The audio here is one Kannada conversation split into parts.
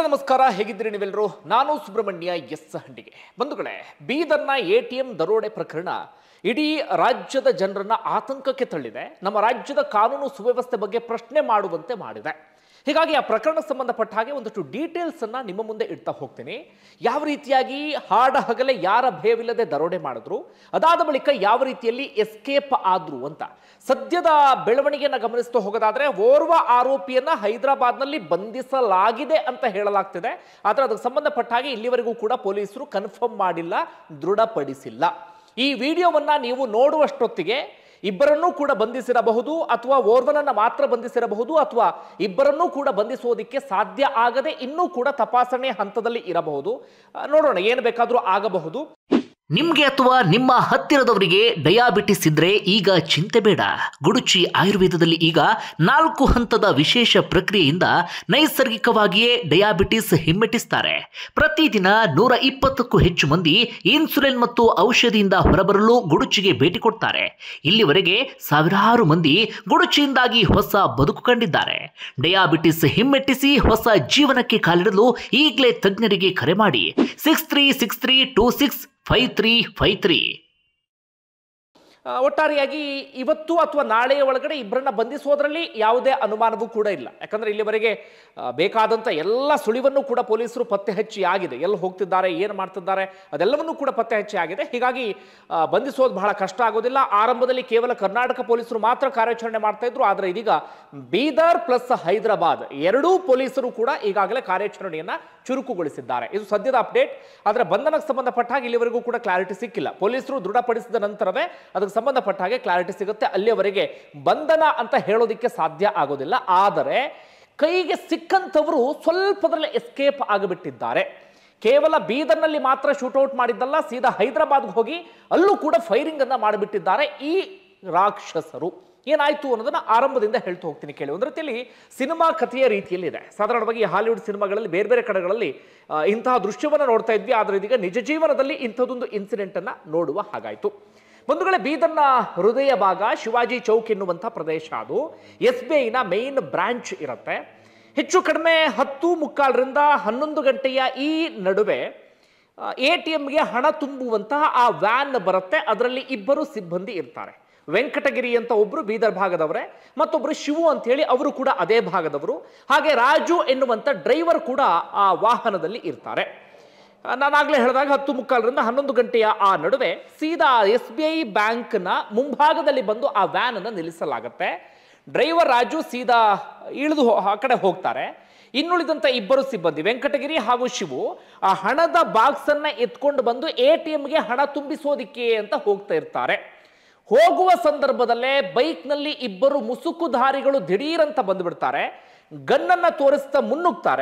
ಬಂಧುಗಳೇ ನಮಸ್ಕಾರ, ಹೇಗಿದ್ದೀರಿ ನೀವೆಲ್ಲರೂ? ನಾನು ಸುಬ್ರಹ್ಮಣ್ಯ ಎಸ್ ಹಂಡಿಗೆ. ಬಂಧುಗಳೇ, ಬೀದರ್ನ ಎಟಿಎಂ ದರೋಡೆ ಪ್ರಕರಣ ಇಡೀ ರಾಜ್ಯದ ಜನರನ್ನ ಆತಂಕಕ್ಕೆ ತಳ್ಳಿದೆ. ನಮ್ಮ ರಾಜ್ಯದ ಕಾನೂನು ಸುವ್ಯವಸ್ಥೆ ಬಗ್ಗೆ ಪ್ರಶ್ನೆ ಮಾಡುವಂತೆ ಮಾಡಿದೆ. ಹೀಗಾಗಿ ಆ ಪ್ರಕರಣಕ್ಕೆ ಸಂಬಂಧಪಟ್ಟ ಹಾಗೆ ಒಂದಷ್ಟು ಡೀಟೇಲ್ಸ್ ಅನ್ನ ನಿಮ್ಮ ಮುಂದೆ ಇಡ್ತಾ ಹೋಗ್ತೀನಿ. ಯಾವ ರೀತಿಯಾಗಿ ಹಾಡ ಹಗಲೇ ಯಾರ ಭಯವಿಲ್ಲದೆ ದರೋಡೆ ಮಾಡಿದ್ರು, ಅದಾದ ಬಳಿಕ ಯಾವ ರೀತಿಯಲ್ಲಿ ಎಸ್ಕೇಪ್ ಆದ್ರು ಅಂತ ಸದ್ಯದ ಬೆಳವಣಿಗೆಯನ್ನು ಗಮನಿಸ್ತಾ ಹೋಗೋದಾದ್ರೆ, ಓರ್ವ ಆರೋಪಿಯನ್ನ ಹೈದರಾಬಾದ್ನಲ್ಲಿ ಬಂಧಿಸಲಾಗಿದೆ ಅಂತ ಹೇಳಲಾಗ್ತಿದೆ. ಆದರೆ ಅದಕ್ಕೆ ಸಂಬಂಧಪಟ್ಟ ಹಾಗೆ ಇಲ್ಲಿವರೆಗೂ ಕೂಡ ಪೊಲೀಸರು ಕನ್ಫರ್ಮ್ ಮಾಡಿಲ್ಲ, ದೃಢಪಡಿಸಿಲ್ಲ. ಈ ವಿಡಿಯೋವನ್ನ ನೀವು ನೋಡುವಷ್ಟೊತ್ತಿಗೆ ಇಬ್ಬರನ್ನೂ ಕೂಡ ಬಂಧಿಸಿರಬಹುದು, ಅಥವಾ ಓರ್ವನನ್ನ ಮಾತ್ರ ಬಂಧಿಸಿರಬಹುದು, ಅಥವಾ ಇಬ್ಬರನ್ನೂ ಕೂಡ ಬಂಧಿಸೋದಿಕ್ಕೆ ಸಾಧ್ಯ ಆಗದೆ ಇನ್ನೂ ಕೂಡ ತಪಾಸಣೆ ಹಂತದಲ್ಲಿ ಇರಬಹುದು. ನೋಡೋಣ, ಏನು ಬೇಕಾದರೂ ಆಗಬಹುದು. ನಿಮ್ಗೆ ಅಥವಾ ನಿಮ್ಮ ಹತ್ತಿರದವರಿಗೆ ಡಯಾಬಿಟಿಸ್ ಇದ್ರೆ ಈಗ ಚಿಂತೆ ಬೇಡ. ಗುಡುಚಿ ಆಯುರ್ವೇದದಲ್ಲಿ ಈಗ 4 ಹಂತದ ವಿಶೇಷ ಪ್ರಕ್ರಿಯೆಯಿಂದ ನೈಸರ್ಗಿಕವಾಗಿಯೇ ಡಯಾಬಿಟಿಸ್ ಹಿಮ್ಮೆಟ್ಟಿಸ್ತಾರೆ. ಪ್ರತಿದಿನ 120ಕ್ಕೂ ಹೆಚ್ಚು ಮಂದಿ ಇನ್ಸುಲಿನ್ ಮತ್ತು ಔಷಧಿಯಿಂದ ಹೊರಬರಲು ಗುಡುಚಿಗೆ ಭೇಟಿ ಕೊಡ್ತಾರೆ. ಇಲ್ಲಿವರೆಗೆ ಸಾವಿರಾರು ಮಂದಿ ಗುಡುಚಿಯಿಂದಾಗಿ ಹೊಸ ಬದುಕು ಕಂಡಿದ್ದಾರೆ. ಡಯಾಬಿಟಿಸ್ ಹಿಮ್ಮೆಟ್ಟಿಸಿ ಹೊಸ ಜೀವನಕ್ಕೆ ಕಾಲಿಡಲು ಈಗಲೇ ತಜ್ಞರಿಗೆ ಕರೆ ಮಾಡಿ. 6363265353. ಒಟ್ಟಾರೆಯಾಗಿ ಇವತ್ತು ಅಥವಾ ನಾಳೆಯ ಒಳಗಡೆ ಇಬ್ಬರನ್ನ ಬಂಧಿಸೋದ್ರಲ್ಲಿ ಯಾವುದೇ ಅನುಮಾನವೂ ಕೂಡ ಇಲ್ಲ. ಯಾಕಂದ್ರೆ ಇಲ್ಲಿವರೆಗೆ ಬೇಕಾದಂಥ ಎಲ್ಲ ಸುಳಿವನ್ನು ಕೂಡ ಪೊಲೀಸರು ಪತ್ತೆ ಹಚ್ಚಿ ಆಗಿದೆ. ಎಲ್ಲಿ ಹೋಗ್ತಿದ್ದಾರೆ, ಏನು ಮಾಡ್ತಿದ್ದಾರೆ, ಅದೆಲ್ಲವನ್ನೂ ಕೂಡ ಪತ್ತೆ ಹಚ್ಚಿ ಆಗಿದೆ. ಹೀಗಾಗಿ ಬಂಧಿಸೋದು ಬಹಳ ಕಷ್ಟ ಆಗೋದಿಲ್ಲ. ಆರಂಭದಲ್ಲಿ ಕೇವಲ ಕರ್ನಾಟಕ ಪೊಲೀಸರು ಮಾತ್ರ ಕಾರ್ಯಾಚರಣೆ ಮಾಡ್ತಾ ಇದ್ರು. ಆದರೆ ಇದೀಗ ಬೀದರ್ ಪ್ಲಸ್ ಹೈದರಾಬಾದ್ ಎರಡೂ ಪೊಲೀಸರು ಕೂಡ ಈಗಾಗಲೇ ಕಾರ್ಯಾಚರಣೆಯನ್ನ ಚುರುಕುಗೊಳಿಸಿದ್ದಾರೆ. ಇದು ಸದ್ಯದ ಅಪ್ಡೇಟ್. ಆದರೆ ಬಂಧನಕ್ಕೆ ಸಂಬಂಧಪಟ್ಟ ಹಾಗೆ ಇಲ್ಲಿವರೆಗೂ ಕೂಡ ಕ್ಲಾರಿಟಿ ಸಿಕ್ಕಿಲ್ಲ. ಪೊಲೀಸರು ದೃಢಪಡಿಸಿದ ನಂತರವೇ ಅದಕ್ಕೆ ಸಂಬಂಧಪಟ್ಟ ಹಾಗೆ ಕ್ಲಾರಿಟಿ ಸಿಗುತ್ತೆ. ಅಲ್ಲಿಯವರೆಗೆ ಬಂಧನ ಅಂತ ಹೇಳೋದಿಕ್ಕೆ ಸಾಧ್ಯ ಆಗೋದಿಲ್ಲ. ಆದರೆ ಕೈಗೆ ಸಿಕ್ಕಂಥವರು ಸ್ವಲ್ಪದಲ್ಲೇ ಎಸ್ಕೇಪ್ ಆಗಿಬಿಟ್ಟಿದ್ದಾರೆ. ಕೇವಲ ಬೀದರ್ನಲ್ಲಿ ಮಾತ್ರ ಶೂಟೌಟ್ ಮಾಡಿದ್ದಲ್ಲ, ಸೀದಾ ಹೈದರಾಬಾದ್ಗೆ ಹೋಗಿ ಅಲ್ಲೂ ಕೂಡ ಫೈರಿಂಗ್ ಅನ್ನ ಮಾಡಿಬಿಟ್ಟಿದ್ದಾರೆ ಈ ರಾಕ್ಷಸರು. ಏನಾಯ್ತು ಅನ್ನೋದನ್ನ ಆರಂಭದಿಂದ ಹೇಳ್ತಾ ಹೋಗ್ತೀನಿ ಕೇಳಿ. ಒಂದು ರೀತಿಯಲ್ಲಿ ಸಿನಿಮಾ ಕಥೆಯ ರೀತಿಯಲ್ಲಿ ಇದೆ. ಸಾಧಾರಣವಾಗಿ ಹಾಲಿವುಡ್ ಸಿನಿಮಾಗಳಲ್ಲಿ ಬೇರೆ ಬೇರೆ ಕಡೆಗಳಲ್ಲಿ ಇಂತಹ ದೃಶ್ಯವನ್ನು ನೋಡ್ತಾ ಇದ್ವಿ. ಆದರೆ ಇದೀಗ ನಿಜ ಜೀವನದಲ್ಲಿ ಇಂಥದ್ದೊಂದು ಇನ್ಸಿಡೆಂಟ್ ಅನ್ನ ನೋಡುವ ಹಾಗಾಯ್ತು. ಬಂಧುಗಳೇ, ಬೀದರ್ನ ಹೃದಯ ಭಾಗ ಶಿವಾಜಿ ಚೌಕ್ ಎನ್ನುವಂಥ ಪ್ರದೇಶ. ಅದು SBIನ ಮೇನ್ ಬ್ರಾಂಚ್ ಇರುತ್ತೆ. ಹೆಚ್ಚು ಕಡಿಮೆ 10:45ರಿಂದ 11 ಗಂಟೆಯ ಈ ನಡುವೆ ATMಗೆ ಹಣ ತುಂಬುವಂತಹ ಆ ವ್ಯಾನ್ ಬರುತ್ತೆ. ಅದರಲ್ಲಿ ಇಬ್ಬರು ಸಿಬ್ಬಂದಿ ಇರ್ತಾರೆ. ವೆಂಕಟಗಿರಿ ಅಂತ ಒಬ್ರು ಬೀದರ್ ಭಾಗದವರೇ, ಮತ್ತೊಬ್ರು ಶಿವು ಅಂತ ಹೇಳಿ ಅವರು ಕೂಡ ಅದೇ ಭಾಗದವರು. ಹಾಗೆ ರಾಜು ಎನ್ನುವಂಥ ಡ್ರೈವರ್ ಕೂಡ ಆ ವಾಹನದಲ್ಲಿ ಇರ್ತಾರೆ. ನಾನಾಗಲೇ ಹೇಳಿದಾಗ 10:45ರಿಂದ 11 ಗಂಟೆಯ ಆ ನಡುವೆ ಸೀದಾ SBI ಬ್ಯಾಂಕ್ನ ಮುಂಭಾಗದಲ್ಲಿ ಬಂದು ಆ ವ್ಯಾನ್ ಅನ್ನು ನಿಲ್ಲಿಸಲಾಗುತ್ತೆ. ಡ್ರೈವರ್ ರಾಜು ಸೀದಾ ಇಳಿದು ಆ ಕಡೆ ಹೋಗ್ತಾರೆ. ಇನ್ನುಳಿದಂಥ ಇಬ್ಬರು ಸಿಬ್ಬಂದಿ ವೆಂಕಟಗಿರಿ ಹಾಗೂ ಶಿವು ಆ ಹಣದ ಬಾಕ್ಸ್ ಅನ್ನ ಎತ್ಕೊಂಡು ಬಂದು ATMಗೆ ಹಣ ತುಂಬಿಸೋದಿಕ್ಕೆ ಅಂತ ಹೋಗ್ತಾ ಇರ್ತಾರೆ. ಹೋಗುವ ಸಂದರ್ಭದಲ್ಲೇ ಬೈಕ್ನಲ್ಲಿ ಇಬ್ಬರು ಮುಸುಕುಧಾರಿಗಳು ದಿಢೀರಂತ ಬಂದುಬಿಡ್ತಾರೆ. ಗನ್ನನ್ನ ತೋರಿಸ್ತಾ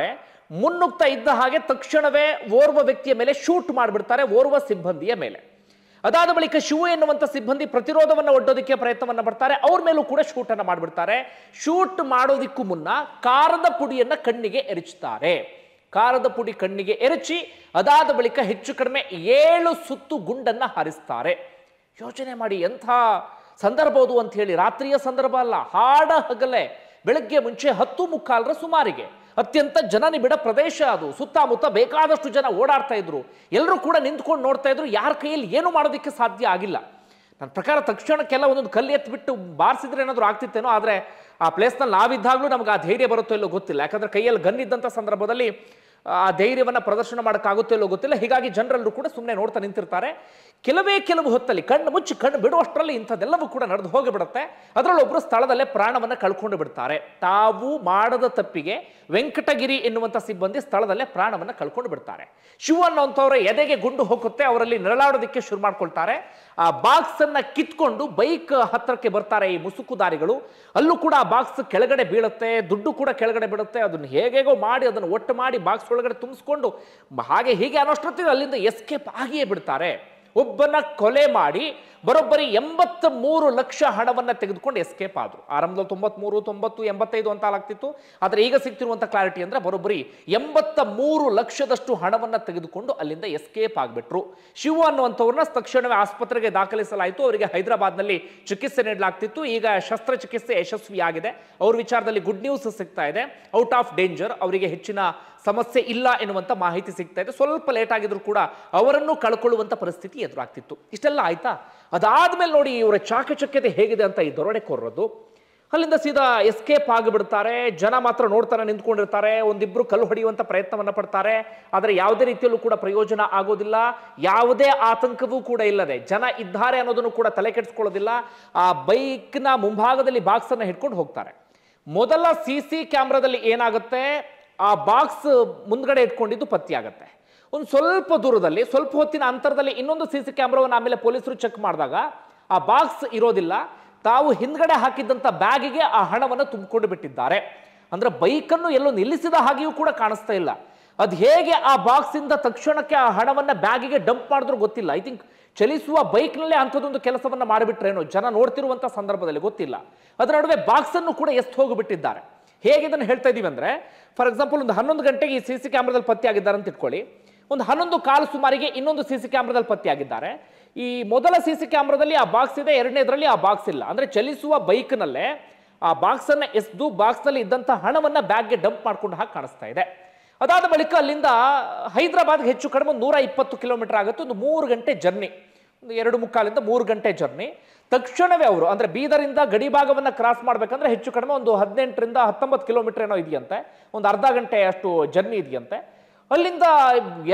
ಮುನ್ನುಗ್ತಾ ಇದ್ದ ಹಾಗೆ ತಕ್ಷಣವೇ ಓರ್ವ ವ್ಯಕ್ತಿಯ ಮೇಲೆ ಶೂಟ್ ಮಾಡಿಬಿಡ್ತಾರೆ, ಓರ್ವ ಸಿಬ್ಬಂದಿಯ ಮೇಲೆ. ಅದಾದ ಬಳಿಕ ಶಿವು ಎನ್ನುವಂಥ ಸಿಬ್ಬಂದಿ ಪ್ರತಿರೋಧವನ್ನು ಒಡ್ಡೋದಕ್ಕೆ ಪ್ರಯತ್ನವನ್ನ ಪಡ್ತಾರೆ. ಅವ್ರ ಮೇಲೂ ಕೂಡ ಶೂಟ್ ಅನ್ನ ಮಾಡಿಬಿಡ್ತಾರೆ. ಶೂಟ್ ಮಾಡೋದಿಕ್ಕೂ ಮುನ್ನ ಕಾರದ ಪುಡಿಯನ್ನ ಕಣ್ಣಿಗೆ ಎರಚುತ್ತಾರೆ. ಕಾರದ ಪುಡಿ ಕಣ್ಣಿಗೆ ಎರಚಿ ಅದಾದ ಬಳಿಕ ಹೆಚ್ಚು ಕಡಿಮೆ 7 ಸುತ್ತು ಗುಂಡನ್ನ ಹಾರಿಸ್ತಾರೆ. ಯೋಚನೆ ಮಾಡಿ, ಎಂಥ ಸಂದರ್ಭ ಅದು ಅಂತ ಹೇಳಿ. ರಾತ್ರಿಯ ಸಂದರ್ಭ ಅಲ್ಲ, ಹಾಡ ಹಗಲೇ ಬೆಳಗ್ಗೆ ಮುಂಚೆ 10:45ರ ಸುಮಾರಿಗೆ. ಅತ್ಯಂತ ಜನನಿಬಿಡ ಪ್ರದೇಶ ಅದು. ಸುತ್ತಮುತ್ತ ಬೇಕಾದಷ್ಟು ಜನ ಓಡಾಡ್ತಾ ಇದ್ರು. ಎಲ್ಲರೂ ಕೂಡ ನಿಂತ್ಕೊಂಡು ನೋಡ್ತಾ ಇದ್ರು. ಯಾರ ಕೈಯಲ್ಲಿ ಏನು ಮಾಡೋದಕ್ಕೆ ಸಾಧ್ಯ ಆಗಿಲ್ಲ. ನನ್ನ ಪ್ರಕಾರ ತಕ್ಷಣಕ್ಕೆಲ್ಲ ಒಂದೊಂದು ಕಲ್ಲು ಎತ್ತಿಬಿಟ್ಟು ಬಾರಿಸಿದ್ರೆ ಏನಾದರೂ ಆಗ್ತಿತ್ತೇನೋ. ಆದರೆ ಆ ಪ್ಲೇಸ್ನಲ್ಲಿ ನಾವಿದ್ದಾಗಲೂ ನಮ್ಗೆ ಆ ಧೈರ್ಯ ಬರುತ್ತೋ ಇಲ್ಲೋ ಗೊತ್ತಿಲ್ಲ. ಯಾಕಂದ್ರೆ ಕೈಯಲ್ಲಿ ಗನ್ ಇದ್ದಂಥ ಸಂದರ್ಭದಲ್ಲಿ ಆ ಧೈರ್ಯವನ್ನು ಪ್ರದರ್ಶನ ಮಾಡೋಕ್ಕಾಗುತ್ತೋ ಇಲ್ಲೋ ಗೊತ್ತಿಲ್ಲ. ಹೀಗಾಗಿ ಜನರೆಲ್ಲರೂ ಕೂಡ ಸುಮ್ಮನೆ ನೋಡ್ತಾ ನಿಂತಿರ್ತಾರೆ. ಕೆಲವು ಹೊತ್ತಲ್ಲಿ ಕಣ್ಣು ಮುಚ್ಚಿ ಕಣ್ಣು ಬಿಡುವಷ್ಟರಲ್ಲಿ ಇಂಥದ್ದೆಲ್ಲವೂ ಕೂಡ ನಡೆದು ಹೋಗಿಬಿಡುತ್ತೆ. ಅದರಲ್ಲೊಬ್ಬರು ಸ್ಥಳದಲ್ಲೇ ಪ್ರಾಣವನ್ನು ಕಳ್ಕೊಂಡು ಬಿಡ್ತಾರೆ. ತಾವು ಮಾಡದ ತಪ್ಪಿಗೆ ವೆಂಕಟಗಿರಿ ಎನ್ನುವಂಥ ಸಿಬ್ಬಂದಿ ಸ್ಥಳದಲ್ಲೇ ಪ್ರಾಣವನ್ನು ಕಳ್ಕೊಂಡು ಬಿಡ್ತಾರೆ. ಶಿವ ಅನ್ನೋಂಥವ್ರ ಎದೆಗೆ ಗುಂಡು ಹೋಗುತ್ತೆ. ಅವರಲ್ಲಿ ನೆರಳಾಡೋದಕ್ಕೆ ಶುರು ಮಾಡ್ಕೊಳ್ತಾರೆ. ಆ ಬಾಕ್ಸ್ ಅನ್ನ ಕಿತ್ಕೊಂಡು ಬೈಕ್ ಹತ್ತಿರಕ್ಕೆ ಬರ್ತಾರೆ ಈ ಮುಸುಕುದಾರಿಗಳು. ಅಲ್ಲೂ ಕೂಡ ಆ ಬಾಕ್ಸ್ ಕೆಳಗಡೆ ಬೀಳುತ್ತೆ, ದುಡ್ಡು ಕೂಡ ಕೆಳಗಡೆ ಬೀಳುತ್ತೆ. ಅದನ್ನು ಹೇಗೇಗೋ ಮಾಡಿ ಅದನ್ನು ಒಟ್ಟು ಮಾಡಿ ಬಾಕ್ಸ್ ಒಳಗಡೆ ತುಂಬಿಸ್ಕೊಂಡು ಹಾಗೆ ಹೀಗೆ ಅನ್ನೋಷ್ಟೊತ್ತಿಗೆ ಅಲ್ಲಿಂದ ಎಸ್ಕೇಪ್ ಆಗಿಯೇ ಬಿಡ್ತಾರೆ. ಒಬ್ಬನ ಕೊಲೆ ಮಾಡಿ ಬರೋಬ್ಬರಿ 83 ಲಕ್ಷ ಹಣವನ್ನು ತೆಗೆದುಕೊಂಡು ಎಸ್ಕೇಪ್ ಆದ್ರು. ಆರಂಭದಲ್ಲಿ 93, 90, 85 ಅಂತ ಆಗ್ತಿತ್ತು. ಆದರೆ ಈಗ ಸಿಗ್ತಿರುವಂಥ ಕ್ಲಾರಿಟಿ ಅಂದ್ರೆ ಬರೋಬ್ಬರಿ 83 ಲಕ್ಷದಷ್ಟು ಹಣವನ್ನು ತೆಗೆದುಕೊಂಡು ಅಲ್ಲಿಂದ ಎಸ್ಕೇಪ್ ಆಗಿಬಿಟ್ರು. ಶಿವು ಅನ್ನುವಂಥವ್ರನ್ನ ತಕ್ಷಣವೇ ಆಸ್ಪತ್ರೆಗೆ ದಾಖಲಿಸಲಾಯಿತು. ಅವರಿಗೆ ಹೈದರಾಬಾದ್ನಲ್ಲಿ ಚಿಕಿತ್ಸೆ ನೀಡಲಾಗ್ತಿತ್ತು. ಈಗ ಶಸ್ತ್ರಚಿಕಿತ್ಸೆ ಯಶಸ್ವಿಯಾಗಿದೆ. ಅವ್ರ ವಿಚಾರದಲ್ಲಿ ಗುಡ್ ನ್ಯೂಸ್ ಸಿಗ್ತಾ ಇದೆ. ಔಟ್ ಆಫ್ ಡೇಂಜರ್, ಅವರಿಗೆ ಹೆಚ್ಚಿನ ಸಮಸ್ಯೆ ಇಲ್ಲ ಎನ್ನುವಂಥ ಮಾಹಿತಿ ಸಿಗ್ತಾ ಇದೆ. ಸ್ವಲ್ಪ ಲೇಟ್ ಆಗಿದ್ರು ಕೂಡ ಅವರನ್ನು ಕಳ್ಕೊಳ್ಳುವಂಥ ಪರಿಸ್ಥಿತಿ ಎದುರಾಗ್ತಿತ್ತು. ಇಷ್ಟೆಲ್ಲ ಆಯ್ತಾ? ಅದಾದ್ಮೇಲೆ ನೋಡಿ ಇವರ ಚಾಕಚಕ್ಯತೆ ಹೇಗಿದೆ ಅಂತ ಈ ದರೋಡೆಕೋರರದು. ಅಲ್ಲಿಂದ ಸೀದಾ ಎಸ್ಕೇಪ್ ಆಗಿಬಿಡ್ತಾರೆ. ಜನ ಮಾತ್ರ ನೋಡ್ತಾನೆ ನಿಂತ್ಕೊಂಡಿರ್ತಾರೆ. ಒಂದಿಬ್ರು ಕಲ್ಲು ಹೊಡೆಯುವಂಥ ಪ್ರಯತ್ನವನ್ನ ಪಡ್ತಾರೆ. ಆದರೆ ಯಾವುದೇ ರೀತಿಯಲ್ಲೂ ಕೂಡ ಪ್ರಯೋಜನ ಆಗೋದಿಲ್ಲ. ಯಾವುದೇ ಆತಂಕವೂ ಕೂಡ ಇಲ್ಲದೆ ಜನ ಇದ್ದಾರೆ ಅನ್ನೋದನ್ನು ಕೂಡ ತಲೆ ಕೆಡಿಸ್ಕೊಳ್ಳೋದಿಲ್ಲ. ಆ ಬೈಕ್ನ ಮುಂಭಾಗದಲ್ಲಿ ಬಾಕ್ಸ್ ಅನ್ನ ಹಿಡ್ಕೊಂಡು ಹೋಗ್ತಾರೆ. ಮೊದಲ CC ಕ್ಯಾಮ್ರಾದಲ್ಲಿ ಏನಾಗುತ್ತೆ, ಆ ಬಾಕ್ಸ್ ಮುಂದ್ಗಡೆ ಇಟ್ಕೊಂಡಿದ್ದು ಪತ್ತೆಯಾಗತ್ತೆ. ಒಂದು ಸ್ವಲ್ಪ ದೂರದಲ್ಲಿ, ಸ್ವಲ್ಪ ಹೊತ್ತಿನ ಅಂತರದಲ್ಲಿ ಇನ್ನೊಂದು CC ಕ್ಯಾಮ್ರಾವನ್ನು ಆಮೇಲೆ ಪೊಲೀಸರು ಚೆಕ್ ಮಾಡಿದಾಗ ಆ ಬಾಕ್ಸ್ ಇರೋದಿಲ್ಲ. ತಾವು ಹಿಂದ್ಗಡೆ ಹಾಕಿದ್ದಂಥ ಬ್ಯಾಗಿಗೆ ಆ ಹಣವನ್ನು ತುಂಬಿಕೊಂಡು ಬಿಟ್ಟಿದ್ದಾರೆ. ಅಂದ್ರೆ ಬೈಕನ್ನು ಎಲ್ಲೋ ನಿಲ್ಲಿಸಿದ ಹಾಗೆಯೂ ಕೂಡ ಕಾಣಿಸ್ತಾ ಇಲ್ಲ. ಅದು ಹೇಗೆ ಆ ಬಾಕ್ಸ್ ಇಂದ ತಕ್ಷಣಕ್ಕೆ ಆ ಹಣವನ್ನ ಬ್ಯಾಗಿಗೆ ಡಂಪ್ ಮಾಡಿದ್ರು ಗೊತ್ತಿಲ್ಲ. ಐ ಥಿಂಕ್ ಚಲಿಸುವ ಬೈಕ್ನಲ್ಲೇ ಅಂಥದ್ದೊಂದು ಕೆಲಸವನ್ನ ಮಾಡಿಬಿಟ್ರೇನೋ, ಜನ ನೋಡ್ತಿರುವಂಥ ಸಂದರ್ಭದಲ್ಲಿ ಗೊತ್ತಿಲ್ಲ. ಅದರ ನಡುವೆ ಬಾಕ್ಸ್ ಅನ್ನು ಕೂಡ ಎಷ್ಟು ಹೋಗಿಬಿಟ್ಟಿದ್ದಾರೆ. ಹೇಗೆ ಇದನ್ನು ಹೇಳ್ತಾ ಇದೀವಿ ಅಂದ್ರೆ, ಫಾರ್ ಎಕ್ಸಾಂಪಲ್ ಒಂದು 11 ಗಂಟೆಗೆ ಈ CC ಕ್ಯಾಮ್ರಾದಲ್ಲಿ ಪತ್ತೆಯಾಗಿದ್ದಾರೆ ಅಂತ ಇಟ್ಕೊಳ್ಳಿ. ಒಂದು 11:15 ಸುಮಾರಿಗೆ ಇನ್ನೊಂದು CC ಕ್ಯಾಮ್ರಾದಲ್ಲಿ ಪತ್ತೆಯಾಗಿದ್ದಾರೆ. ಈ ಮೊದಲ CC ಕ್ಯಾಮ್ರಾದಲ್ಲಿ ಆ ಬಾಕ್ಸ್ ಇದೆ, ಎರಡನೇದರಲ್ಲಿ ಆ ಬಾಕ್ಸ್ ಇಲ್ಲ. ಅಂದ್ರೆ ಚಲಿಸುವ ಬೈಕ್ನಲ್ಲೇ ಆ ಬಾಕ್ಸ್ ಅನ್ನ ಎಸ್ದು ಬಾಕ್ಸ್ ನಲ್ಲಿ ಇದ್ದಂತ ಹಣವನ್ನ ಬ್ಯಾಗ್ಗೆ ಡಂಪ್ ಮಾಡ್ಕೊಂಡು ಹಾಕಿ ಕಾಣಿಸ್ತಾ ಇದೆ. ಅದಾದ ಬಳಿಕ ಅಲ್ಲಿಂದ ಹೈದರಾಬಾದ್ಗೆ ಹೆಚ್ಚು ಕಡಿಮೆ 120 ಕಿಲೋಮೀಟರ್ ಆಗುತ್ತೆ. ಒಂದು 3 ಗಂಟೆ ಜರ್ನಿ, ಒಂದು 2:45 3 ಗಂಟೆ ಜರ್ನಿ. ತಕ್ಷಣವೇ ಅವರು ಅಂದ್ರೆ ಬೀದರಿಂದ ಗಡಿ ಭಾಗವನ್ನ ಕ್ರಾಸ್ ಮಾಡ್ಬೇಕಂದ್ರೆ ಹೆಚ್ಚು ಕಡಿಮೆ ಒಂದು 18 ರಿಂದ 19 ಕಿಲೋಮೀಟರ್ ಏನೋ ಇದೆಯಂತೆ. ಒಂದು ಅರ್ಧ ಗಂಟೆ ಅಷ್ಟು ಜರ್ನಿ ಇದೆಯಂತೆ. ಅಲ್ಲಿಂದ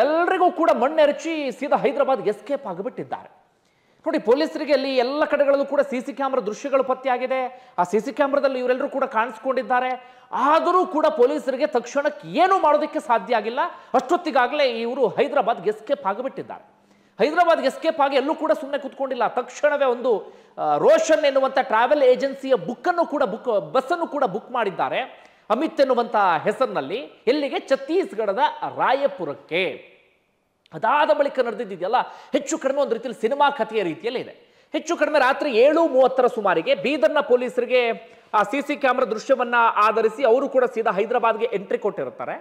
ಎಲ್ರಿಗೂ ಕೂಡ ಮಣ್ಣೆರಚಿ ಸೀದಾ ಹೈದರಾಬಾದ್ಗೆ ಎಸ್ಕೇಪ್ ಆಗಿಬಿಟ್ಟಿದ್ದಾರೆ. ನೋಡಿ, ಪೊಲೀಸರಿಗೆ ಅಲ್ಲಿ ಎಲ್ಲ ಕಡೆಗಳಲ್ಲೂ ಕೂಡ CC ಕ್ಯಾಮ್ರಾ ದೃಶ್ಯಗಳು ಪತ್ತೆಯಾಗಿದೆ. ಆ CC ಕ್ಯಾಮ್ರಾದಲ್ಲಿ ಇವರೆಲ್ಲರೂ ಕೂಡ ಕಾಣಿಸ್ಕೊಂಡಿದ್ದಾರೆ. ಆದರೂ ಕೂಡ ಪೊಲೀಸರಿಗೆ ತಕ್ಷಣಕ್ಕೆ ಏನು ಮಾಡೋದಕ್ಕೆ ಸಾಧ್ಯ ಆಗಿಲ್ಲ. ಅಷ್ಟೊತ್ತಿಗಾಗಲೇ ಇವರು ಹೈದರಾಬಾದ್ಗೆ ಎಸ್ಕೇಪ್ ಆಗಿಬಿಟ್ಟಿದ್ದಾರೆ. ಹೈದರಾಬಾದ್ಗೆ ಎಸ್ಕೇಪ್ ಆಗಿ ಎಲ್ಲೂ ಕೂಡ ಸುಮ್ಮನೆ ಕೂತ್ಕೊಂಡಿಲ್ಲ. ತಕ್ಷಣವೇ ಒಂದು ರೋಷನ್ ಎನ್ನುವಂಥ ಟ್ರಾವೆಲ್ ಏಜೆನ್ಸಿಯ ಬಸ್ಸನ್ನು ಕೂಡ ಬುಕ್ ಮಾಡಿದ್ದಾರೆ. ಅಮಿತ್ ಎನ್ನುವಂಥ ಹೆಸರಿನಲ್ಲಿ. ಎಲ್ಲಿಗೆ? ಛತ್ತೀಸ್ಗಢದ ರಾಯಪುರಕ್ಕೆ. ಅದಾದ ಬಳಿಕ ನಡೆದಿದೆಯಲ್ಲ, ಹೆಚ್ಚು ಕಡಿಮೆ ಒಂದು ರೀತಿಯಲ್ಲಿ ಸಿನಿಮಾ ಕಥೆಯ ರೀತಿಯಲ್ಲಿ ಇದೆ. ಹೆಚ್ಚು ಕಡಿಮೆ ರಾತ್ರಿ 7:30 ಸುಮಾರಿಗೆ ಬೀದರ್ನ ಪೊಲೀಸರಿಗೆ ಆ CC ಕ್ಯಾಮ್ರಾ ದೃಶ್ಯವನ್ನ ಆಧರಿಸಿ ಅವರು ಕೂಡ ಸೀದಾ ಹೈದರಾಬಾದ್ಗೆ ಎಂಟ್ರಿ ಕೊಟ್ಟಿರ್ತಾರೆ.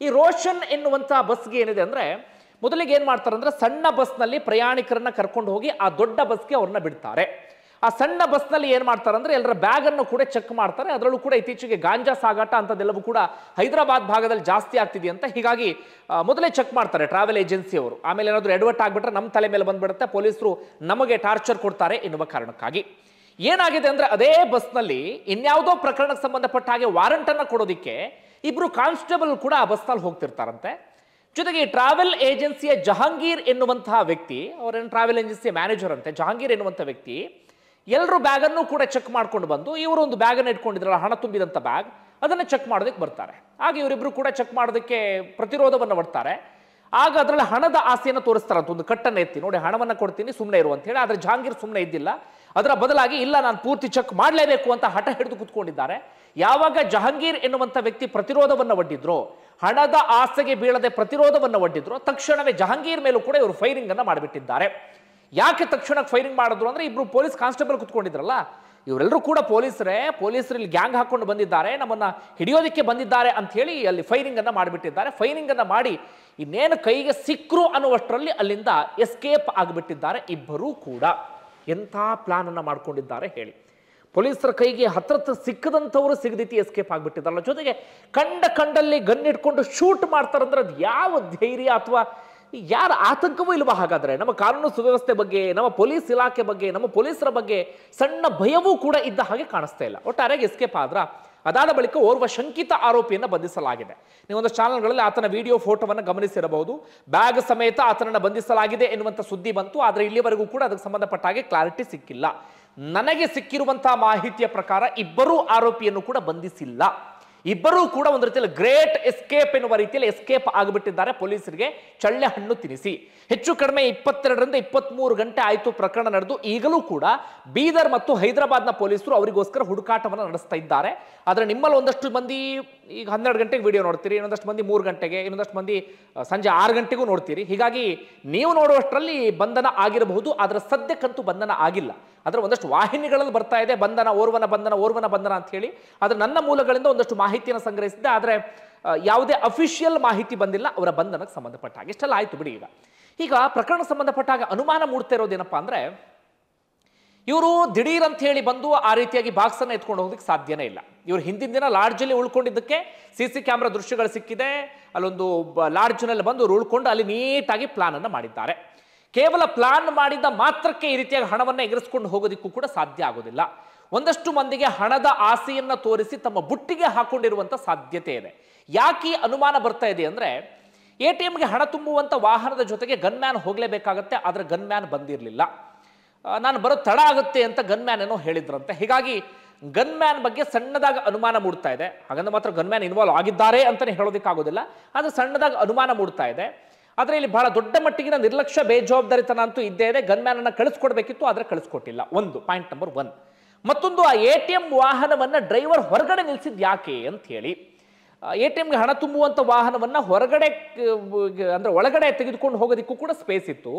ಈ ರೋಷನ್ ಎನ್ನುವಂಥ ಬಸ್ಗೆ ಏನಿದೆ ಅಂದ್ರೆ, ಮೊದಲಿಗೆ ಏನ್ ಮಾಡ್ತಾರೆ ಅಂದ್ರೆ, ಸಣ್ಣ ಬಸ್ನಲ್ಲಿ ಪ್ರಯಾಣಿಕರನ್ನ ಕರ್ಕೊಂಡು ಹೋಗಿ ಆ ದೊಡ್ಡ ಬಸ್ಗೆ ಅವ್ರನ್ನ ಬಿಡ್ತಾರೆ. ಆ ಸಣ್ಣ ಬಸ್ನಲ್ಲಿ ಏನ್ ಮಾಡ್ತಾರೆ ಅಂದ್ರೆ, ಎಲ್ಲರ ಬ್ಯಾಗ್ ಅನ್ನು ಕೂಡ ಚೆಕ್ ಮಾಡ್ತಾರೆ. ಅದರಲ್ಲೂ ಕೂಡ ಇತ್ತೀಚೆಗೆ ಗಾಂಜಾ ಸಾಗಾಟ ಅಂತದೆಲ್ಲವೂ ಕೂಡ ಹೈದರಾಬಾದ್ ಭಾಗದಲ್ಲಿ ಜಾಸ್ತಿ ಆಗ್ತಿದೆ ಅಂತ. ಹೀಗಾಗಿ ಮೊದಲೇ ಚೆಕ್ ಮಾಡ್ತಾರೆ ಟ್ರಾವೆಲ್ ಏಜೆನ್ಸಿ ಅವರು. ಆಮೇಲೆ ಏನಾದರೂ ಎಡವಟ್ ಆಗ್ಬಿಟ್ರೆ ನಮ್ಮ ತಲೆ ಮೇಲೆ ಬಂದ್ಬಿಡುತ್ತೆ, ಪೊಲೀಸರು ನಮಗೆ ಟಾರ್ಚರ್ ಕೊಡ್ತಾರೆ ಎನ್ನುವ ಕಾರಣಕ್ಕಾಗಿ ಏನಾಗಿದೆ ಅಂದ್ರೆ, ಅದೇ ಬಸ್ನಲ್ಲಿ ಇನ್ಯಾವುದೋ ಪ್ರಕರಣಕ್ಕೆ ಸಂಬಂಧಪಟ್ಟ ಹಾಗೆ ವಾರಂಟ್ ಅನ್ನ ಕೊಡೋದಿಕ್ಕೆ ಇಬ್ರು ಕಾನ್ಸ್ಟೇಬಲ್ ಕೂಡ ಆ ಬಸ್ನಲ್ಲಿ ಹೋಗ್ತಿರ್ತಾರಂತೆ. ಜೊತೆಗೆ ಈ ಟ್ರಾವೆಲ್ ಏಜೆನ್ಸಿಯ ಜಹಾಂಗೀರ್ ಎನ್ನುವಂತಹ ವ್ಯಕ್ತಿ, ಅವರೇನು ಟ್ರಾವೆಲ್ ಏಜೆನ್ಸಿಯ ಮ್ಯಾನೇಜರ್ ಅಂತೆ, ಜಹಾಂಗೀರ್ ಎನ್ನುವಂಥ ವ್ಯಕ್ತಿ ಎಲ್ಲರೂ ಬ್ಯಾಗನ್ನು ಕೂಡ ಚೆಕ್ ಮಾಡ್ಕೊಂಡು ಬಂದು, ಇವರು ಒಂದು ಬ್ಯಾಗನ್ನು ಇಟ್ಕೊಂಡಿದ್ರಲ್ಲ, ಹಣ ತುಂಬಿದಂಥ ಬ್ಯಾಗ್, ಅದನ್ನು ಚೆಕ್ ಮಾಡೋದಕ್ಕೆ ಬರ್ತಾರೆ. ಆಗ ಇವರಿಬ್ರು ಕೂಡ ಚೆಕ್ ಮಾಡೋದಕ್ಕೆ ಪ್ರತಿರೋಧವನ್ನು ಮಾಡ್ತಾರೆ. ಆಗ ಅದರಲ್ಲಿ ಹಣದ ಆಸೆಯನ್ನು ತೋರಿಸ್ತಾರಂತ, ಒಂದು ಕಟ್ಟನ್ನು ಎತ್ತಿ, ನೋಡಿ ಹಣವನ್ನು ಕೊಡ್ತೀನಿ ಸುಮ್ಮನೆ ಇರು ಅಂತ ಹೇಳಿ. ಆದರೆ ಜಹಾಂಗೀರ್ ಸುಮ್ಮನೆ ಇದ್ದಿಲ್ಲ. ಅದರ ಬದಲಾಗಿ ಇಲ್ಲ, ನಾನು ಪೂರ್ತಿ ಚೆಕ್ ಮಾಡಲೇಬೇಕು ಅಂತ ಹಠ ಹಿಡಿದು ಕೂತ್ಕೊಂಡಿದ್ದಾರೆ. ಯಾವಾಗ ಜಹಾಂಗೀರ್ ಎನ್ನುವಂಥ ವ್ಯಕ್ತಿ ಪ್ರತಿರೋಧವನ್ನು ಒಡ್ಡಿದ್ರು, ಹಣದ ಆಸೆಗೆ ಬೀಳದೆ ಪ್ರತಿರೋಧವನ್ನು ಒಡ್ಡಿದ್ರು, ತಕ್ಷಣವೇ ಜಹಾಂಗೀರ್ ಮೇಲೂ ಕೂಡ ಇವರು ಫೈರಿಂಗ್ ಅನ್ನ ಮಾಡಿಬಿಟ್ಟಿದ್ದಾರೆ. ಯಾಕೆ ತಕ್ಷಣಕ್ಕೆ ಫೈರಿಂಗ್ ಮಾಡಿದ್ರು ಅಂದ್ರೆ, ಇಬ್ರು ಪೊಲೀಸ್ ಕಾನ್ಸ್ಟೇಬಲ್ ಕುತ್ಕೊಂಡಿದ್ರಲ್ಲ, ಇವರೆಲ್ಲರೂ ಕೂಡ ಪೊಲೀಸರು ಇಲ್ಲಿ ಗ್ಯಾಂಗ್ ಹಾಕೊಂಡು ಬಂದಿದ್ದಾರೆ, ನಮ್ಮನ್ನ ಹಿಡಿಯೋದಕ್ಕೆ ಬಂದಿದ್ದಾರೆ ಅಂತ ಹೇಳಿ ಅಲ್ಲಿ ಫೈರಿಂಗ್ ಅನ್ನ ಮಾಡಿಬಿಟ್ಟಿದ್ದಾರೆ. ಫೈರಿಂಗ್ ಅನ್ನ ಮಾಡಿ ಇನ್ನೇನು ಕೈಗೆ ಸಿಕ್ಕರು ಅನ್ನುವಷ್ಟರಲ್ಲಿ ಅಲ್ಲಿಂದ ಎಸ್ಕೇಪ್ ಆಗಿಬಿಟ್ಟಿದ್ದಾರೆ ಇಬ್ಬರೂ ಕೂಡ. ಎಂಥ ಪ್ಲಾನ್ ಅನ್ನ ಮಾಡ್ಕೊಂಡಿದ್ದಾರೆ ಹೇಳಿ. ಪೊಲೀಸರ ಕೈಗೆ ಹತ್ರ ಸಿಕ್ಕದಂಥವರು ಸಿಗದೀತಿ ಎಸ್ಕೇಪ್ ಆಗಿಬಿಟ್ಟಿದ್ದಾರಲ್ಲ. ಜೊತೆಗೆ ಕಂಡಲ್ಲಿ ಗನ್ ಇಟ್ಕೊಂಡು ಶೂಟ್ ಮಾಡ್ತಾರಂದ್ರೆ ಅದು ಯಾವ ಧೈರ್ಯ ಅಥವಾ ಯಾರ ಆತಂಕವೂ ಇಲ್ವಾ? ಹಾಗಾದ್ರೆ ನಮ್ಮ ಕಾನೂನು ಸುವ್ಯವಸ್ಥೆ ಬಗ್ಗೆ, ನಮ್ಮ ಪೊಲೀಸ್ ಇಲಾಖೆ ಬಗ್ಗೆ, ನಮ್ಮ ಪೊಲೀಸರ ಬಗ್ಗೆ ಸಣ್ಣ ಭಯವೂ ಕೂಡ ಇದ್ದ ಹಾಗೆ ಕಾಣಿಸ್ತಾ ಇಲ್ಲ. ಒಟ್ಟಾರೆಯಾಗಿ ಎಸ್ಕೇಪ್ ಆದ್ರ. ಅದಾದ ಬಳಿಕ ಓರ್ವ ಶಂಕಿತ ಆರೋಪಿಯನ್ನು ಬಂಧಿಸಲಾಗಿದೆ. ನೀವೊಂದು ಚಾನೆಲ್ಗಳಲ್ಲಿ ಆತನ ವಿಡಿಯೋ ಫೋಟೋವನ್ನು ಗಮನಿಸಿರಬಹುದು. ಬ್ಯಾಗ್ ಸಮೇತ ಆತನನ್ನು ಬಂಧಿಸಲಾಗಿದೆ ಎನ್ನುವಂಥ ಸುದ್ದಿ ಬಂತು. ಆದರೆ ಇಲ್ಲಿವರೆಗೂ ಕೂಡ ಅದಕ್ಕೆ ಸಂಬಂಧಪಟ್ಟ ಹಾಗೆ ಕ್ಲಾರಿಟಿ ಸಿಕ್ಕಿಲ್ಲ. ನನಗೆ ಸಿಕ್ಕಿರುವಂತಹ ಮಾಹಿತಿಯ ಪ್ರಕಾರ ಇಬ್ಬರೂ ಆರೋಪಿಯನ್ನು ಕೂಡ ಬಂಧಿಸಿಲ್ಲ. ಇಬ್ಬರೂ ಕೂಡ ಒಂದು ರೀತಿಯಲ್ಲಿ ಗ್ರೇಟ್ ಎಸ್ಕೇಪ್ ಎನ್ನುವ ರೀತಿಯಲ್ಲಿ ಎಸ್ಕೇಪ್ ಆಗಿಬಿಟ್ಟಿದ್ದಾರೆ. ಪೊಲೀಸರಿಗೆ ಚಳ್ಳೆ ಹಣ್ಣು ತಿನ್ನಿಸಿ. ಹೆಚ್ಚು ಕಡಿಮೆ 22 ರಿಂದ 23 ಗಂಟೆ ಆಯಿತು ಪ್ರಕರಣ ನಡೆದು. ಈಗಲೂ ಕೂಡ ಬೀದರ್ ಮತ್ತು ಹೈದರಾಬಾದ್ನ ಪೊಲೀಸರು ಅವರಿಗೋಸ್ಕರ ಹುಡುಕಾಟವನ್ನು ನಡೆಸ್ತಾ ಇದ್ದಾರೆ. ಆದರೆ ನಿಮ್ಮಲ್ಲಿ ಒಂದಷ್ಟು ಮಂದಿ ಈಗ 12 ಗಂಟೆಗೆ ವಿಡಿಯೋ ನೋಡ್ತೀರಿ, ಇನ್ನೊಂದಷ್ಟು ಮಂದಿ 3 ಗಂಟೆಗೆ, ಇನ್ನೊಂದಷ್ಟು ಮಂದಿ ಸಂಜೆ 6 ಗಂಟೆಗೂ ನೋಡ್ತೀರಿ. ಹೀಗಾಗಿ ನೀವು ನೋಡುವಷ್ಟರಲ್ಲಿ ಬಂಧನ ಆಗಿರಬಹುದು, ಆದರೆ ಸದ್ಯಕ್ಕಂತೂ ಬಂಧನ ಆಗಿಲ್ಲ. ಆದರೆ ಒಂದಷ್ಟು ವಾಹಿನಿಗಳಲ್ಲಿ ಬರ್ತಾ ಇದೆ ಬಂಧನ, ಓರ್ವನ ಬಂಧನ ಅಂತ ಹೇಳಿ. ಆದರೆ ನನ್ನ ಮೂಲಗಳಿಂದ ಒಂದಷ್ಟು ಮಾಹಿತಿಯನ್ನು ಸಂಗ್ರಹಿಸಿದ್ದೆ. ಆದರೆ ಯಾವುದೇ ಅಫಿಷಿಯಲ್ ಮಾಹಿತಿ ಬಂದಿಲ್ಲ ಅವರ ಬಂಧನಕ್ಕೆ ಸಂಬಂಧಪಟ್ಟ ಹಾಗೆ. ಇಷ್ಟೆಲ್ಲ ಆಯ್ತು ಬಿಡಿ. ಈಗ ಪ್ರಕರಣ ಸಂಬಂಧಪಟ್ಟಾಗ ಅನುಮಾನ ಮೂಡ್ತಾ ಇರೋದೇನಪ್ಪ ಅಂದ್ರೆ, ಇವರು ದಿಢೀರ್ ಅಂತ ಹೇಳಿ ಬಂದು ಆ ರೀತಿಯಾಗಿ ಬಾಕ್ಸ್ ಅನ್ನು ಎತ್ಕೊಂಡು ಹೋಗೋದಕ್ಕೆ ಸಾಧ್ಯನೇ ಇಲ್ಲ. ಇವರು ಹಿಂದಿನ ದಿನ ಲಾಡ್ಜಲ್ಲಿ ಉಳ್ಕೊಂಡಿದ್ದಕ್ಕೆ CC ಕ್ಯಾಮ್ರಾ ದೃಶ್ಯಗಳು ಸಿಕ್ಕಿದೆ. ಅಲ್ಲೊಂದು ಲಾಡ್ಜ್ನಲ್ಲಿ ಬಂದು ಉಳ್ಕೊಂಡು ಅಲ್ಲಿ ನೀಟಾಗಿ ಪ್ಲಾನ್ ಅನ್ನು ಮಾಡಿದ್ದಾರೆ. ಕೇವಲ ಪ್ಲಾನ್ ಮಾಡಿದ ಮಾತ್ರಕ್ಕೆ ಈ ರೀತಿಯಾಗಿ ಹಣವನ್ನು ಎಗರಿಸ್ಕೊಂಡು ಹೋಗೋದಕ್ಕೂ ಕೂಡ ಸಾಧ್ಯ ಆಗೋದಿಲ್ಲ. ಒಂದಷ್ಟು ಮಂದಿಗೆ ಹಣದ ಆಸೆಯನ್ನ ತೋರಿಸಿ ತಮ್ಮ ಬುಟ್ಟಿಗೆ ಹಾಕೊಂಡಿರುವಂತ ಸಾಧ್ಯತೆ ಇದೆ. ಯಾಕೆ ಅನುಮಾನ ಬರ್ತಾ ಇದೆ ಅಂದ್ರೆ, ATMಗೆ ಹಣ ತುಂಬುವಂತ ವಾಹನದ ಜೊತೆಗೆ ಗನ್ಮ್ಯಾನ್ ಹೋಗಲೇಬೇಕಾಗತ್ತೆ. ಆದ್ರೆ ಗನ್ಮ್ಯಾನ್ ಬಂದಿರಲಿಲ್ಲ. ನಾನು ಬರೋ ತಡ ಆಗುತ್ತೆ ಅಂತ ಗನ್ಮ್ಯಾನ್ ಏನೋ ಹೇಳಿದ್ರಂತೆ. ಹೀಗಾಗಿ ಗನ್ಮ್ಯಾನ್ ಬಗ್ಗೆ ಸಣ್ಣದಾಗಿ ಅನುಮಾನ ಮೂಡ್ತಾ ಇದೆ. ಹಾಗಂದ್ರೆ ಮಾತ್ರ ಗನ್ಮ್ಯಾನ್ ಇನ್ವಾಲ್ವ್ ಆಗಿದ್ದಾರೆ ಅಂತಾನೆ ಹೇಳೋದಕ್ಕಾಗೋದಿಲ್ಲ. ಆದ್ರೆ ಸಣ್ಣದಾಗಿ ಅನುಮಾನ ಮೂಡ್ತಾ ಇದೆ. ಆದ್ರೆ ಇಲ್ಲಿ ಬಹಳ ದೊಡ್ಡ ಮಟ್ಟಿಗಿನ ನಿರ್ಲಕ್ಷ್ಯ, ಬೇಜವಾಬ್ದಾರಿತನ ಅಂತೂ ಇದ್ದೇ ಇದೆ. ಗನ್ಮ್ಯಾನ್ ಅನ್ನ ಕಳಿಸ್ಕೊಡ್ಬೇಕಿತ್ತು, ಆದ್ರೆ ಕಳಿಸ್ಕೊಟ್ಟಿಲ್ಲ. ಒಂದು ಪಾಯಿಂಟ್ ನಂಬರ್ 1. ಮತ್ತೊಂದು, ಆ ATM ವಾಹನವನ್ನ ಡ್ರೈವರ್ ಹೊರಗಡೆ ನಿಲ್ಸಿದ್ ಯಾಕೆ ಅಂತ ಹೇಳಿ. ATMಗೆ ಹಣ ತುಂಬುವಂತ ವಾಹನವನ್ನ ಹೊರಗಡೆ ಅಂದ್ರೆ ಒಳಗಡೆ ತೆಗೆದುಕೊಂಡು ಹೋಗೋದಕ್ಕೂ ಕೂಡ ಸ್ಪೇಸ್ ಇತ್ತು.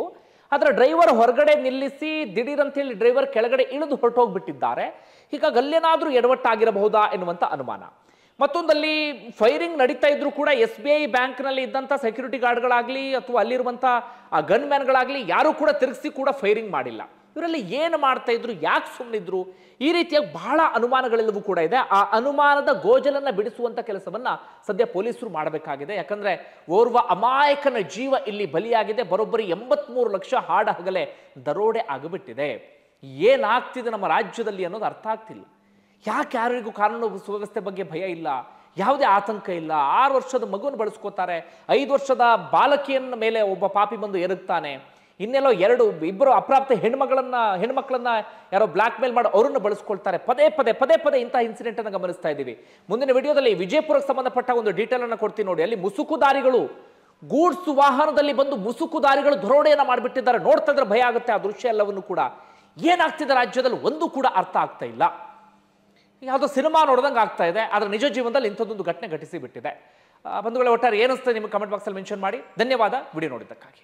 ಆದ್ರೆ ಡ್ರೈವರ್ ಹೊರಗಡೆ ನಿಲ್ಲಿಸಿ ದಿಢೀರ್ ಅಂತ ಹೇಳಿ ಡ್ರೈವರ್ ಕೆಳಗಡೆ ಇಳಿದು ಹೊರಟೋಗ್ಬಿಟ್ಟಿದ್ದಾರೆ. ಹೀಗಾಗಿ ಅಲ್ಲೇನಾದ್ರೂ ಎಡವಟ್ಟಾಗಿರಬಹುದಾ ಎನ್ನುವಂತ ಅನುಮಾನ. ಮತ್ತೊಂದಲ್ಲಿ ಫೈರಿಂಗ್ ನಡೀತಾ ಇದ್ರು ಕೂಡ SBI ಬ್ಯಾಂಕ್ನಲ್ಲಿ ಇದ್ದಂಥ ಸೆಕ್ಯೂರಿಟಿ ಗಾರ್ಡ್ಗಳಾಗ್ಲಿ ಅಥವಾ ಅಲ್ಲಿರುವಂಥ ಆ ಗನ್ ಮ್ಯಾನ್ಗಳಾಗ್ಲಿ ಯಾರು ಕೂಡ ತಿರುಗಿಸಿ ಕೂಡ ಫೈರಿಂಗ್ ಮಾಡಿಲ್ಲ. ಇವರಲ್ಲಿ ಏನು ಮಾಡ್ತಾ ಇದ್ರು, ಯಾಕೆ ಸುಮ್ಮನಿದ್ರು, ಈ ರೀತಿಯಾಗಿ ಬಹಳ ಅನುಮಾನಗಳೆಲ್ಲವೂ ಕೂಡ ಇದೆ. ಆ ಅನುಮಾನದ ಗೋಜಲನ್ನ ಬಿಡಿಸುವಂತ ಕೆಲಸವನ್ನ ಸದ್ಯ ಪೊಲೀಸರು ಮಾಡಬೇಕಾಗಿದೆ. ಯಾಕಂದ್ರೆ ಓರ್ವ ಅಮಾಯಕನ ಜೀವ ಇಲ್ಲಿ ಬಲಿಯಾಗಿದೆ. ಬರೋಬ್ಬರಿ 83 ಲಕ್ಷ ಹಾಡ ಹಗಲೇ ದರೋಡೆ ಆಗಿಬಿಟ್ಟಿದೆ. ಏನಾಗ್ತಿದೆ ನಮ್ಮ ರಾಜ್ಯದಲ್ಲಿ ಅನ್ನೋದು ಅರ್ಥ ಆಗ್ತಿಲ್ಲ. ಯಾಕೆ ಯಾರಿಗೂ ಕಾನೂನು ಸುವ್ಯವಸ್ಥೆ ಬಗ್ಗೆ ಭಯ ಇಲ್ಲ, ಯಾವುದೇ ಆತಂಕ ಇಲ್ಲ. 6 ವರ್ಷದ ಮಗುವನ್ನು ಬಳಸ್ಕೋತಾರೆ, 5 ವರ್ಷದ ಬಾಲಕಿಯನ್ನ ಮೇಲೆ ಒಬ್ಬ ಪಾಪಿ ಬಂದು ಎರಗ್ತಾನೆ. ಇನ್ನೆಲ್ಲೋ ಇಬ್ಬರು ಅಪ್ರಾಪ್ತ ಹೆಣ್ಮಕ್ಳನ್ನ ಯಾರೋ ಬ್ಲಾಕ್ ಮೇಲ್ ಮಾಡಿ ಅವರನ್ನು ಬಳಸ್ಕೊಳ್ತಾರೆ. ಪದೇ ಪದೇ ಇಂತಹ ಇನ್ಸಿಡೆಂಟ್ ಅನ್ನು ಗಮನಿಸ್ತಾ ಇದ್ದೀವಿ. ಮುಂದಿನ ವಿಡಿಯೋದಲ್ಲಿ ವಿಜಯಪುರಕ್ಕೆ ಸಂಬಂಧಪಟ್ಟ ಒಂದು ಡೀಟೇಲ್ ಅನ್ನು ಕೊಡ್ತೀನಿ ನೋಡಿ. ಅಲ್ಲಿ ಮುಸುಕುದಾರಿಗಳು ಗೂಡ್ಸ್ ವಾಹನದಲ್ಲಿ ಬಂದು ಮುಸುಕುದಾರಿಗಳು ದರೋಡೆಯನ್ನ ಮಾಡಿಬಿಟ್ಟಿದ್ದಾರೆ. ನೋಡ್ತಾ ಇದ್ರೆ ಭಯ ಆಗುತ್ತೆ ಆ ದೃಶ್ಯ ಎಲ್ಲವನ್ನು ಕೂಡ. ಏನಾಗ್ತಿದೆ ರಾಜ್ಯದಲ್ಲಿ ಒಂದು ಕೂಡ ಅರ್ಥ ಆಗ್ತಾ ಇಲ್ಲ. ಯಾವುದೋ ಸಿನಿಮಾ ನೋಡ್ದಂಗೆ ಆಗ್ತಾ ಇದೆ. ಆದ್ರೆ ನಿಜ ಜೀವನದಲ್ಲಿ ಇಂಥದ್ದೊಂದು ಘಟನೆ ಘಟಿಸಿ ಬಿಟ್ಟಿದೆ. ಬಂಧುಗಳೇ, ಒಟ್ಟಾರೆ ಏನಿಸ್ತದೆ ನಿಮಗೆ ಕಮೆಂಟ್ ಬಾಕ್ಸಲ್ಲಿ ಮೆನ್ಷನ್ ಮಾಡಿ. ಧನ್ಯವಾದ ವಿಡಿಯೋ ನೋಡಿದ್ದಕ್ಕಾಗಿ.